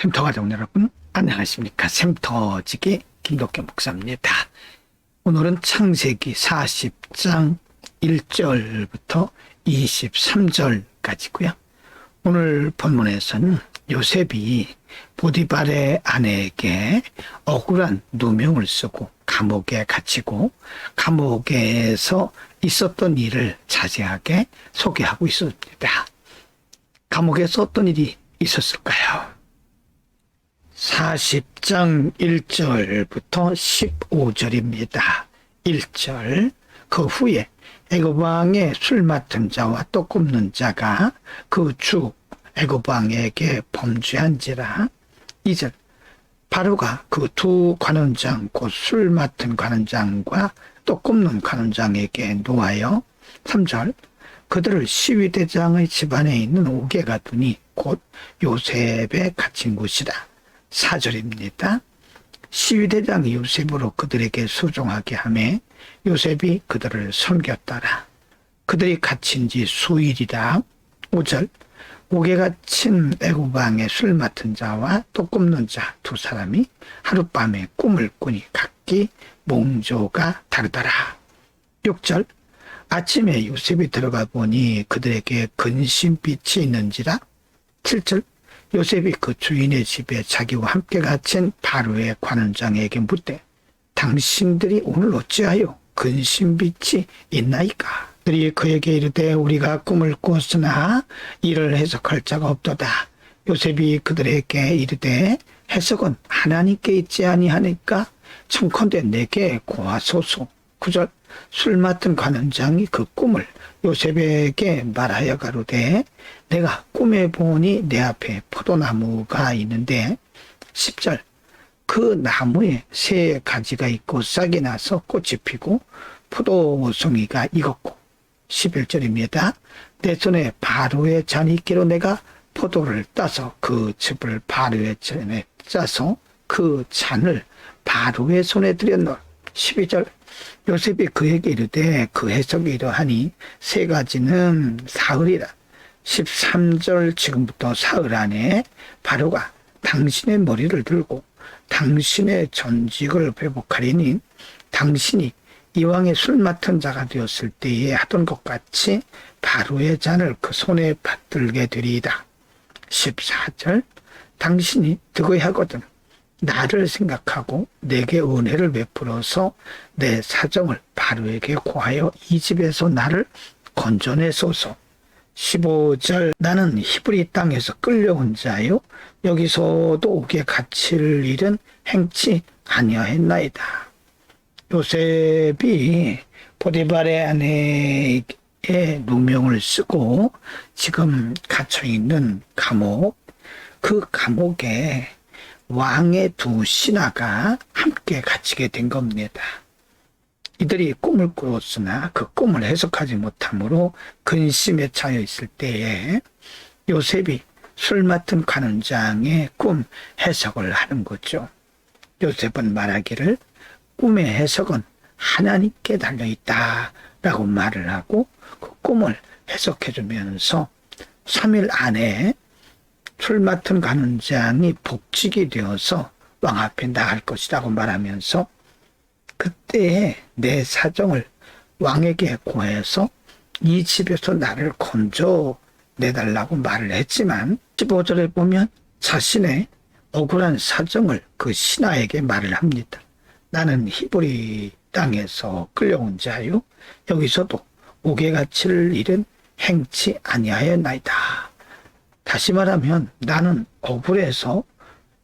샘터 가족 여러분 안녕하십니까. 샘터지기 김덕현 목사입니다. 오늘은 창세기 40장 1절부터 23절까지고요. 오늘 본문에서는 요셉이 보디발의 아내에게 억울한 누명을 쓰고 감옥에 갇히고 감옥에서 있었던 일을 자세하게 소개하고 있습니다. 감옥에서 어떤 일이 있었을까요? 40장 1절부터 15절입니다. 1절 그 후에 애굽 왕의 술 맡은 자와 떡 굽는 자가 그 주 애굽 왕에게 범죄한지라. 2절 바로가 그 두 관원장 곧 술 맡은 관원장과 떡 굽는 관원장에게 노하여. 3절 그들을 시위대장의 집안에 있는 옥에 두니 곧 요셉에 갇힌 곳이라. 4절입니다. 시위대장이 요셉으로 그들에게 수종하게 하매 요셉이 그들을 섬겼더라. 그들이 갇힌 지 수일이라. 5절 옥에 갇힌 애굽 왕의 술 맡은 자와 떡 굽는 자 두 사람이 하룻밤에 꿈을 꾸니 각기 몽조가 다르더라. 6절 아침에 요셉이 들어가 보니 그들에게 근심빛이 있는지라. 7절 요셉이 그 주인의 집에 자기와 함께 갇힌 바로의 관원장에게 묻되 당신들이 오늘 어찌하여 근심빛이 있나이까? 그들이 그에게 이르되 우리가 꿈을 꾸었으나 이를 해석할 자가 없도다. 요셉이 그들에게 이르되 해석은 하나님께 있지 아니하니까 청컨대 내게 고하소서. 9절 술 맡은 관원장이 그 꿈을 요셉에게 말하여 가로되 내가 꿈에 보니 내 앞에 포도나무가 있는데. 10절 그 나무에 새 가지가 있고 싹이 나서 꽃이 피고 포도송이가 익었고. 11절입니다. 내 손에 바로의 잔이 있기로 내가 포도를 따서 그 즙을 바로의 잔에 짜서 그 잔을 바로의 손에 들였노라. 12절 요셉이 그에게 이르되 그 해석이 이러하니 세 가지는 사흘이라. 13절 지금부터 사흘 안에 바로가 당신의 머리를 들고 당신의 전직을 회복하리니 당신이 이왕의 술 맡은 자가 되었을 때에 하던 것 같이 바로의 잔을 그 손에 받들게 되리이다. 14절 당신이 득의하거든 나를 생각하고 내게 은혜를 베풀어서 내 사정을 바로에게 고하여 이 집에서 나를 건져내소서. 15절 나는 히브리 땅에서 끌려온 자요 여기서도 옥에 갇힐 일은 행치 아니하였나이다. 요셉이 보디발의 아내에게 누명을 쓰고 지금 갇혀있는 감옥, 그 감옥에 왕의 두 신하가 함께 갇히게 된 겁니다. 이들이 꿈을 꾸었으나 그 꿈을 해석하지 못함으로 근심에 차여 있을 때에 요셉이 술 맡은 관원장의 꿈 해석을 하는 거죠. 요셉은 말하기를 꿈의 해석은 하나님께 달려있다 라고 말을 하고 그 꿈을 해석해 주면서 3일 안에 술 맡은 관원장이 복직이 되어서 왕 앞에 나갈 것이라고 말하면서 그때에 내 사정을 왕에게 고해서 이 집에서 나를 건져내달라고 말을 했지만 15절에 보면 자신의 억울한 사정을 그 신하에게 말을 합니다. 나는 히브리 땅에서 끌려온 자요 여기서도 옥에 갇힐 일은 행치 아니하였나이다. 다시 말하면 나는 억울해서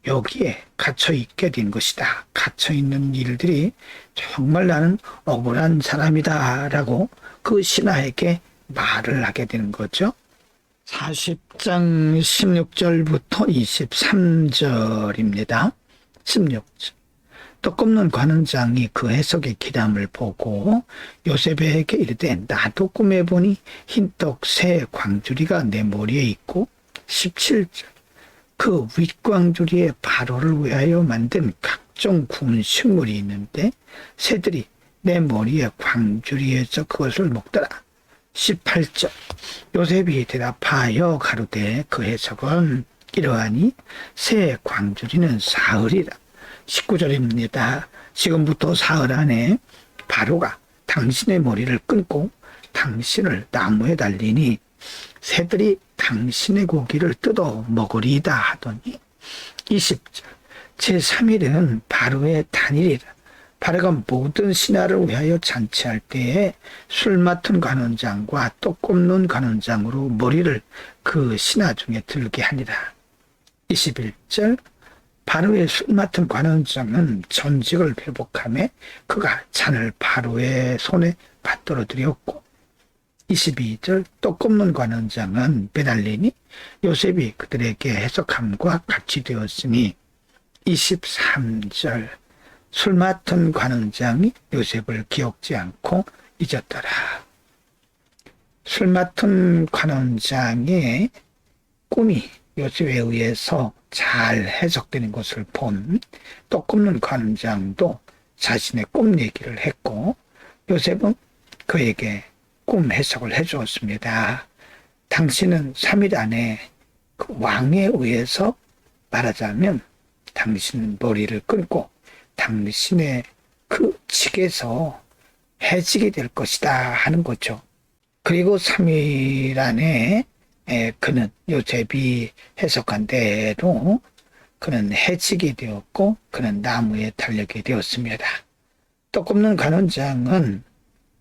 여기에 갇혀있게 된 것이다. 갇혀있는 일들이 정말 나는 억울한 사람이다 라고 그 신하에게 말을 하게 되는 거죠. 40장 16절부터 23절입니다. 16절 떡 굽는 관원장이 그 해석의 기담을 보고 요셉에게 이르되 나도 꿈에 보니 흰떡 새 광주리가 내 머리에 있고. 17절 그 윗광주리에 바로를 위하여 만든 각종 구운 식물이 있는데 새들이 내 머리에 광주리에서 그것을 먹더라. 18절 요셉이 대답하여 가로되 그 해석은 이러하니 새 광주리는 사흘이라. 19절입니다. 지금부터 사흘 안에 바로가 당신의 머리를 끊고 당신을 나무에 달리니 새들이 당신의 고기를 뜯어 먹으리이다 하더니 20절 제3일은 바로의 단일이라. 바로가 모든 신하를 위하여 잔치할 때에 술 맡은 관원장과 떡 굽는 관원장으로 머리를 그 신하 중에 들게 하니라. 21절 바로의 술 맡은 관원장은 전직을 회복하며 그가 잔을 바로의 손에 받들어 드렸고 22절 떡 굽는 관원장은 베달리니 요셉이 그들에게 해석함과 같이 되었으니 23절 술 맡은 관원장이 요셉을 기억지 않고 잊었더라. 술 맡은 관원장의 꿈이 요셉에 의해서 잘 해석되는 것을 본 떡 굽는 관원장도 자신의 꿈 얘기를 했고 요셉은 그에게 꿈 해석을 해주었습니다. 당신은 3일 안에 그 왕에 의해서 말하자면 당신 머리를 끊고 당신의 그 직에서 해지게 될 것이다 하는 거죠. 그리고 3일 안에 그는 요셉이 해석한 대로 그는 해지게 되었고 그는 나무에 달리게 되었습니다. 떡 굽는 관원장은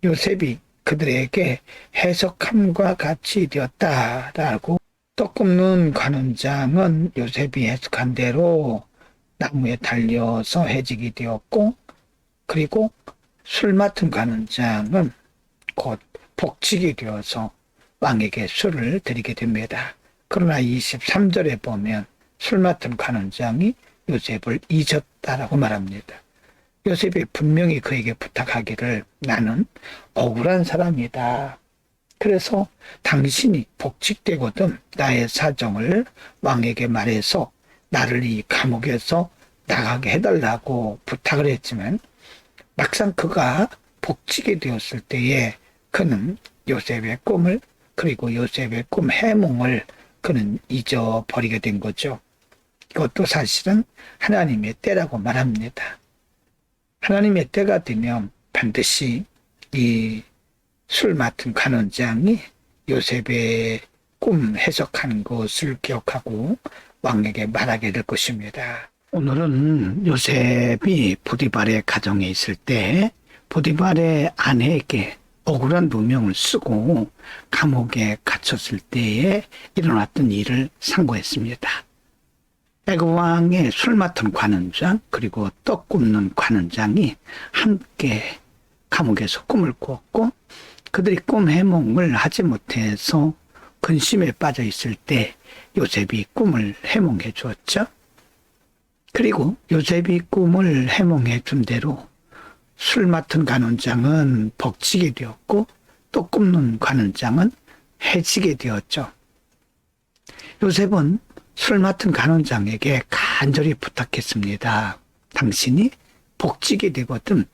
요셉이 그들에게 해석함과 같이 되었다라고 떡 굽는 관원장은 요셉이 해석한 대로 나무에 달려서 해지게 되었고 그리고 술 맡은 관원장은 곧 복직이 되어서 왕에게 술을 드리게 됩니다. 그러나 23절에 보면 술 맡은 관원장이 요셉을 잊었다라고 말합니다. 요셉이 분명히 그에게 부탁하기를 나는 억울한 사람이다. 그래서 당신이 복직되거든 나의 사정을 왕에게 말해서 나를 이 감옥에서 나가게 해달라고 부탁을 했지만 막상 그가 복직이 되었을 때에 그는 요셉의 꿈을 그리고 요셉의 꿈 해몽을 그는 잊어버리게 된 거죠. 이것도 사실은 하나님의 때라고 말합니다. 하나님의 때가 되면 반드시 이 술 맡은 관원장이 요셉의 꿈 해석한 것을 기억하고 왕에게 말하게 될 것입니다. 오늘은 요셉이 보디발의 가정에 있을 때 보디발의 아내에게 억울한 누명을 쓰고 감옥에 갇혔을 때에 일어났던 일을 상고했습니다. 애굽 왕의 술 맡은 관원장 그리고 떡 굽는 관원장이 함께 감옥에서 꿈을 꾸었고 그들이 꿈 해몽을 하지 못해서 근심에 빠져 있을 때 요셉이 꿈을 해몽해 주었죠. 그리고 요셉이 꿈을 해몽해 준 대로 술 맡은 관원장은 복직이 되었고 떡 굽는 관원장은 해지게 되었죠. 요셉은 술 맡은 관원장에게 간절히 부탁했습니다. 당신이 복직이 되거든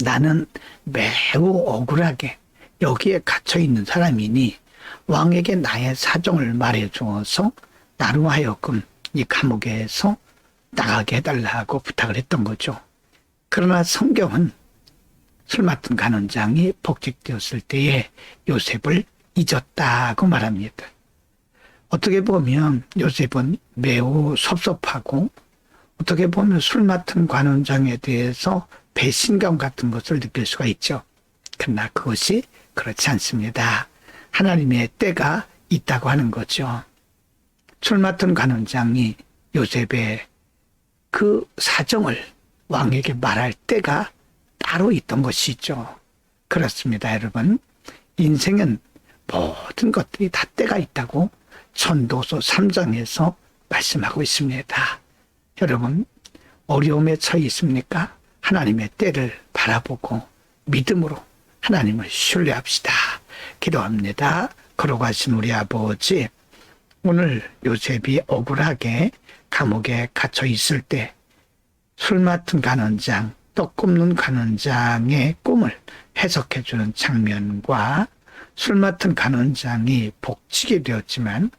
나는 매우 억울하게 여기에 갇혀있는 사람이니 왕에게 나의 사정을 말해 주어서 나로 하여금 이 감옥에서 나가게 해달라고 부탁을 했던 거죠. 그러나 성경은 술 맡은 관원장이 복직되었을 때에 요셉을 잊었다고 말합니다. 어떻게 보면 요셉은 매우 섭섭하고 어떻게 보면 술 맡은 관원장에 대해서 배신감 같은 것을 느낄 수가 있죠. 그러나 그것이 그렇지 않습니다. 하나님의 때가 있다고 하는 거죠. 술 맡은 관원장이 요셉의 그 사정을 왕에게 말할 때가 따로 있던 것이죠. 그렇습니다, 여러분. 인생은 모든 것들이 다 때가 있다고 전도서 3장에서 말씀하고 있습니다. 여러분, 어려움에 처해 있습니까? 하나님의 때를 바라보고 믿음으로 하나님을 신뢰합시다. 기도합니다. 걸어가신 우리 아버지, 오늘 요셉이 억울하게 감옥에 갇혀 있을 때 술 맡은 관원장, 떡 굽는 관원장의 꿈을 해석해주는 장면과 술 맡은 관원장이 복직이 되었지만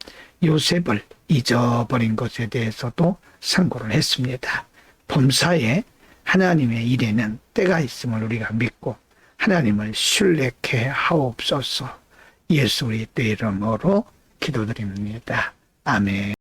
요셉을 잊어버린 것에 대해서도 상고를 했습니다. 범사에 하나님의 일에는 때가 있음을 우리가 믿고 하나님을 신뢰케 하옵소서. 예수 그리스도의 이름으로 기도드립니다. 아멘.